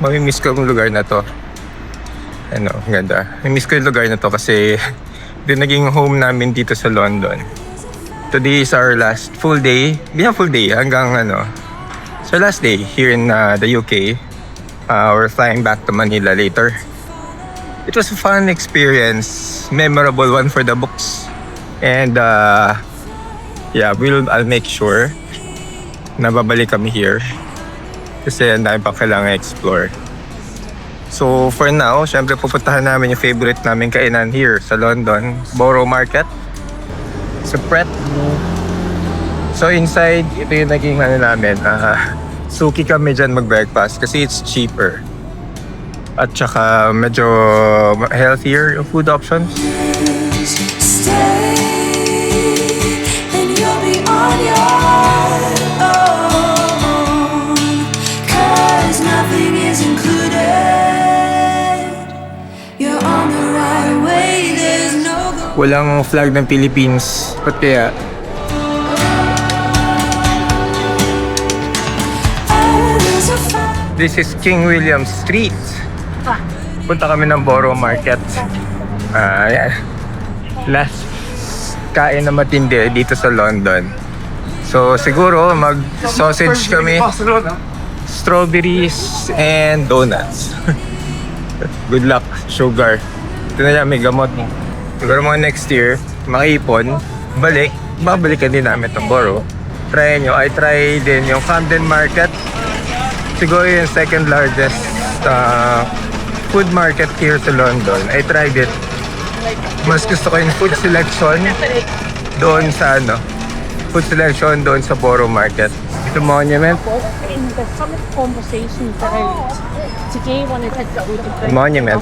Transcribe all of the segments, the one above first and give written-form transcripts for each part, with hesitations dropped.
Mamimiss ko yung lugar na to. Ano, ganda. Mamimiss ko yung lugar na to kasi din naging home namin dito sa London. Today is our last full day. Hindi full day, hanggang so last day here in the UK. We're flying back to Manila later. It was a fun experience, memorable one for the books. And yeah, I'll make sure na babalik kami here. Kasi ang dami pa kailangan explore. So for now, syempre pupuntahan namin yung favorite namin kainan here sa London, Borough Market. Sa Pret. So inside, ito yung naging namin. Suki kami dyan mag-breakfast kasi it's cheaper. At saka medyo healthier yung food options. Walang flag ng Philippines. Ba't kaya? This is King William Street. Punta kami ng Borough Market. Yan. Last kain na matindi dito sa London. So siguro mag-sausage kami, strawberries and donuts. Good luck, sugar. Ito na yan, may gamot. Siguro mga next year, makaipon, babalikan din namin itong Borough. Try nyo. I try din yung Camden Market. Siguro yung second largest food market here sa London. I tried it. Mas gusto ko yung food selection doon sa food selection doon sa Borough Market. The monument. In the summit conversations that I today wanted to go to Monument.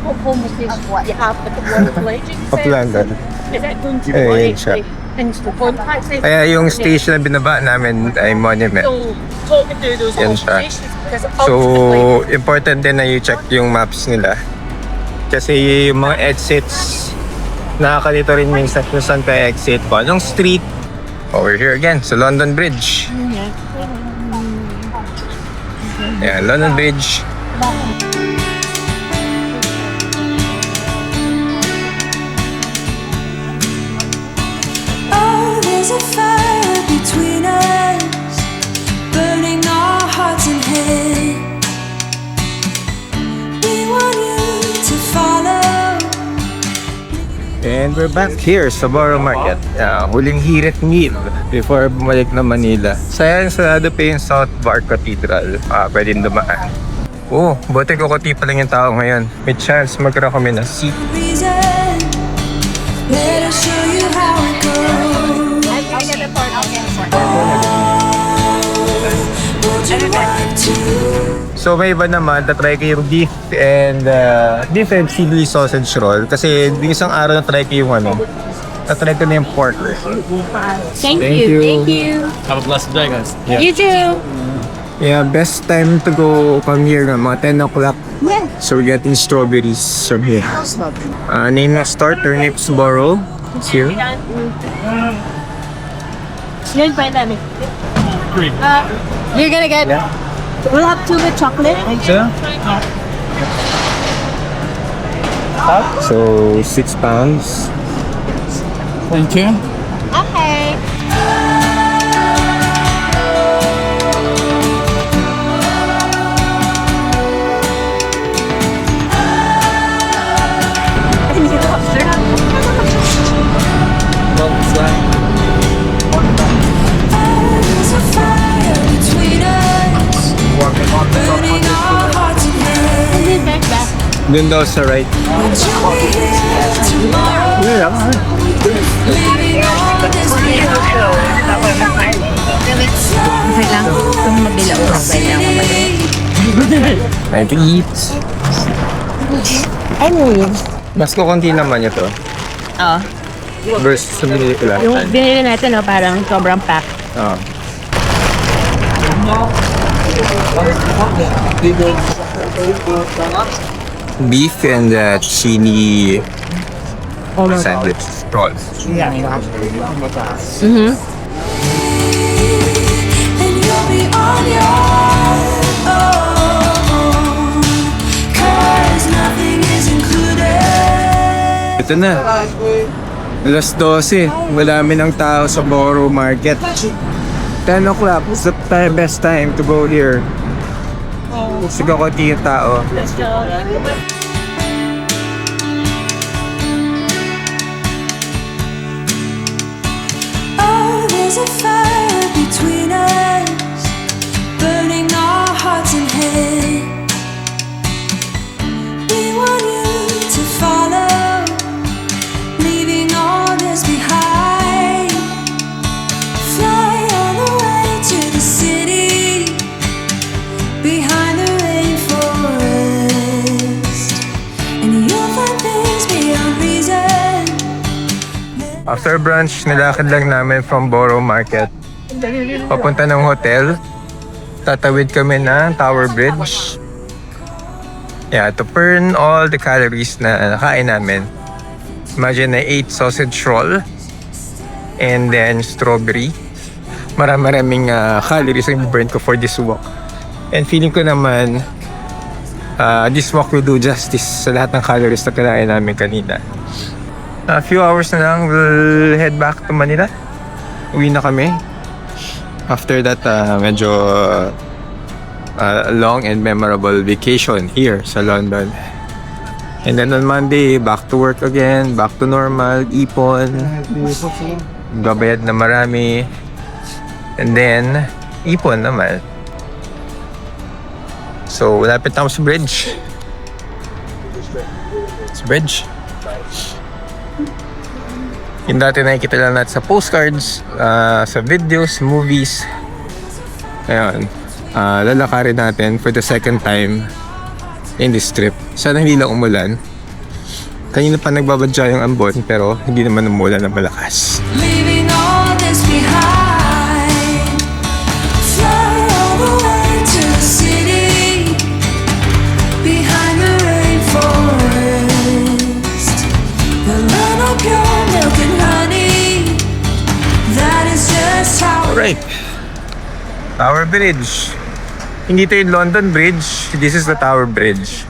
What conversation you have with the Royal Pelagic Of London. Is that going to Yun siya. into the contacts? Kaya yung station na binaba namin ay monument. So talking through those Yan siya. conversations because So, ultimately important din na you-check yung maps nila. Kasi yung mga exits, nakakalito rin minsan kung saan ka exit pa. Anong street? Over here again, sa London Bridge. Yeah, London Bridge. Oh, there's a fire between us, burning our hearts and head. We want you to follow. And we're back here sa Borough Market. Huling hirit meal before bumalik na Manila. Sarado pa yung South Bar Cathedral. Pwedeng dumaan. Buti kukunti pa lang yung tao ngayon. May chance mag-recommend na seat. Reason. Let us show you how it goes. Would you like to? So may iba naman, tatry ko yung beef and chili sausage roll. Kasi yung isang araw natry ko yung natry ko na yung pork. Thank Thank you. you. Thank you. Have a blessed day, guys. Yeah. You too. Yeah, best time to go come here na mga 10 o'clock. Yeah. So we're getting strawberries from here. Name na store, Turnips Borough. It's here. Yun pa namin. You're gonna get. We'll have two with chocolate. So, £6. Thank you. Okay. There's a fire between us, burning our hearts and head. Dun daw sa right. Would you be here tomorrow? Leaving all this behind. Okay lang. Kung mabilaw ka, kailangan mali. Time to eat. Mas kukunti naman ito. Oo. Versus sa binili ko last Yung time. binili natin, no, parang sobrang pack. Oo. Beef and chili sandwich rolls. Mm-hmm. And you'll be on your own. Ito na. Alas 12. Madami ng tao sa Borough Market. 10 o'clock is the best time to go here. Sigaw ko yung tao. Let's go. Oh, there's a fire between us, burning our hearts and heads. We want you to follow, leaving all this behind. Fly all the way to the city, behind the rainforest, and you'll find things beyond reason. After brunch, nilakad lang namin from Borough Market. Papunta ng hotel. Tatawid kami ng Tower Bridge. Yeah, to burn all the calories na nakain namin. Imagine na 8 sausage roll and then strawberry. Maraming calories ang burn ko for this walk. And feeling ko naman this walk will do justice sa lahat ng calories na kinain namin kanina. A few hours na lang, we'll head back to Manila. Uwi na kami. After that, medyo long and memorable vacation here sa London. And then on Monday, back to work again, back to normal, ipon, gabayad na marami, and then ipon naman. So, lapit na ako sa bridge. Sa bridge. Yung dati nakikita lang natin sa postcards, sa videos, movies. Ayun. Lalakarin natin for the second time in this trip. Sana hindi lang umulan. Kanina pa nagbabadya yung ambon pero hindi naman umulan na malakas. Leaving all this behind. Fly all the way to the city, behind the rainforest. The land of pure milk and honey. That is just how. Alright. Tower Bridge. Hindi ito yung London Bridge. This is the Tower Bridge.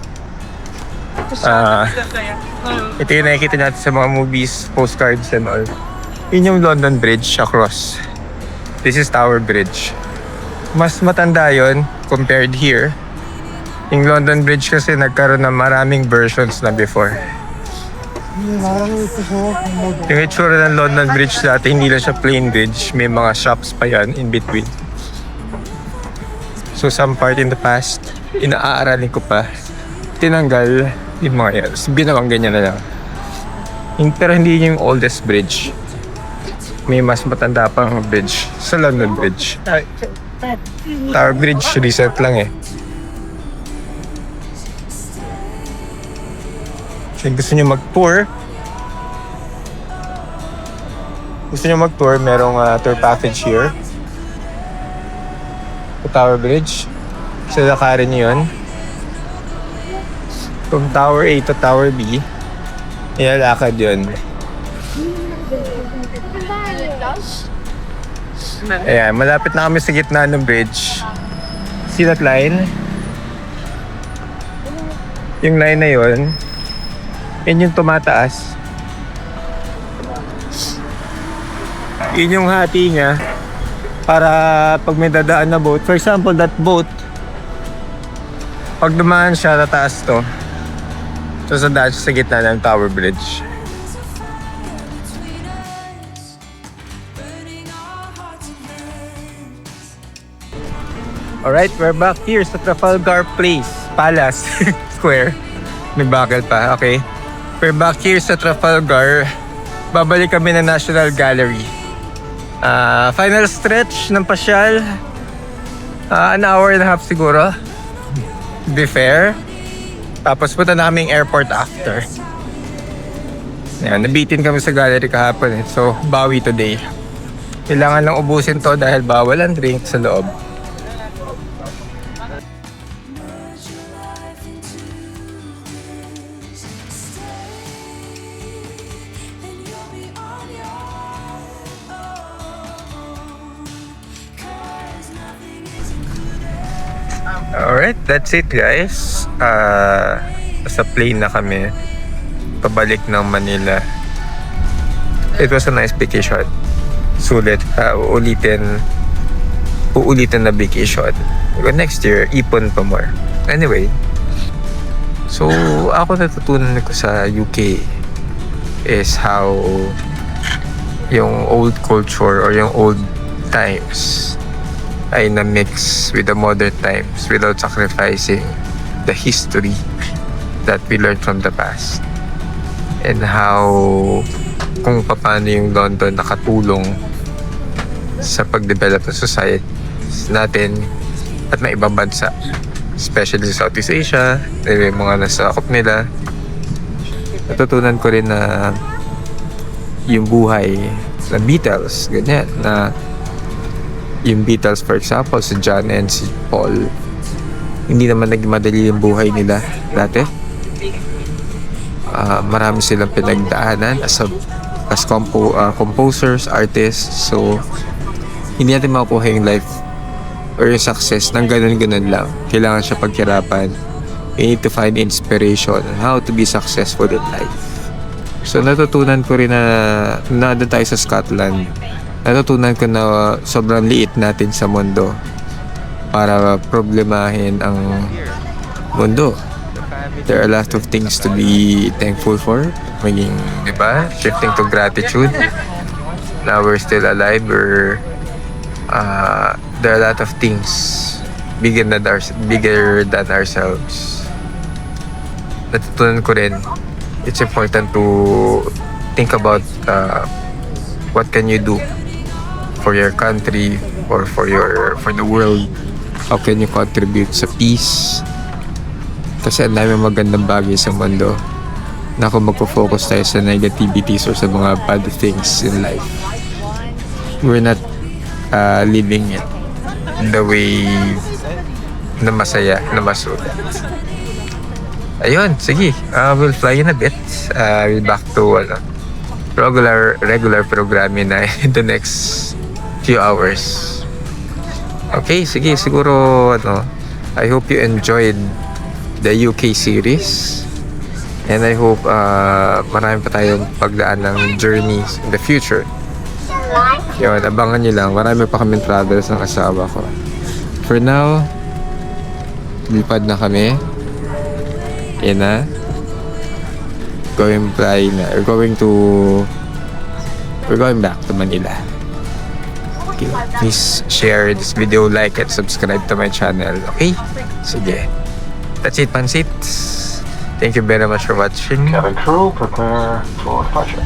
Ito yung nakikita natin sa mga movies, postcards and all. Yun yung London Bridge across. This is Tower Bridge. Mas matanda yon compared here. Yung London Bridge kasi nagkaroon ng maraming versions na before. Yung itsura ng London Bridge dati, hindi lang siya plain bridge. May mga shops pa yan in between. So some part in the past, inaaralin ko pa. Tinanggal yung mga yan. Binawang ganyan na lang. Pero hindi yung oldest bridge. May mas matanda pang bridge sa London Bridge. Tower Bridge, recent lang eh. Kung gusto nyo mag-tour, merong tour package here. Sa Tower Bridge. So, lakarin nyo yun. From Tower A to Tower B, ilalakad yun. Ayan, malapit na kami sa gitna ng bridge. See that line? Yung line na yun, yun yung tumataas. Yun yung hati niya para pag may dadaan na boat. For example, that boat, pag dumaan siya, tataas to. So, sa sa gitna ng Tower Bridge. Alright, we're back here sa Trafalgar Palace Square. May bakal pa, okay. We're back here sa Trafalgar. Babalik kami ng National Gallery. Final stretch ng pasyal. An hour and a half siguro. Be fair. Tapos punta na kaming airport after. Ayan, nabitin kami sa gallery kahapon eh. So, bawi today. Kailangan lang ubusin to dahil bawal ang drink sa loob. Alright, that's it guys. Sa plane na kami. pabalik ng Manila. It was a nice vacation. Sulit. Uulitin na vacation. Next year, ipon pa more. Anyway, so ako natutunan ko sa UK is how yung old culture or yung old times ay na-mix with the modern times without sacrificing the history that we learned from the past. And how kung paano yung London nakatulong sa pag-develop ng society natin at ng ibang bansa, especially sa Southeast Asia, yung mga nasakop nila. Natutunan ko rin na yung buhay ng Beatles, ganyan, na yung Beatles, for example, si John and si Paul, hindi naman naging madali yung buhay nila dati. Marami silang pinagdaanan as composers, artists. So hindi natin makukuha yung life or yung success ng ganun-ganun lang. Kailangan siya paghirapan. You need to find inspiration on how to be successful in life. So natutunan ko rin na doon tayo sa Scotland, natutunan ko na sobrang liit natin sa mundo para problemahin ang mundo. There are a lot of things to be thankful for. Maging, di ba? Shifting to gratitude. Now we're still alive. There are a lot of things bigger than ourselves. Natutunan ko rin, it's important to think about what can you do for your country or for the world. How can you contribute sa peace? Kasi ang dami magandang bagay sa mundo na kung magpo-focus tayo sa negativities or sa mga bad things in life, we're not living it the way na masaya, na masulit. Ayun, sige. We'll fly in a bit. We'll back to regular programming na in the next few hours. Okay, sige. Siguro, I hope you enjoyed the UK series. And I hope marami pa tayong pagdaan ng journeys in the future. Yun, abangan nyo lang. Marami pa kaming travels ng asawa ko. For now, lipad na kami. Yan na. We're going back to Manila. Okay. Please share this video, like, and subscribe to my channel. Okay? Sige. That's it, Pansit. Thank you very much for watching. Cabin crew, prepare for departure.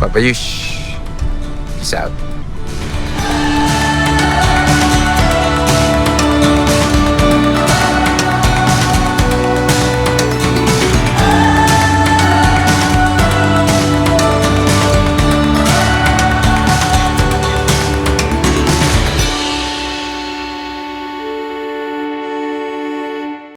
Babayush. Peace out.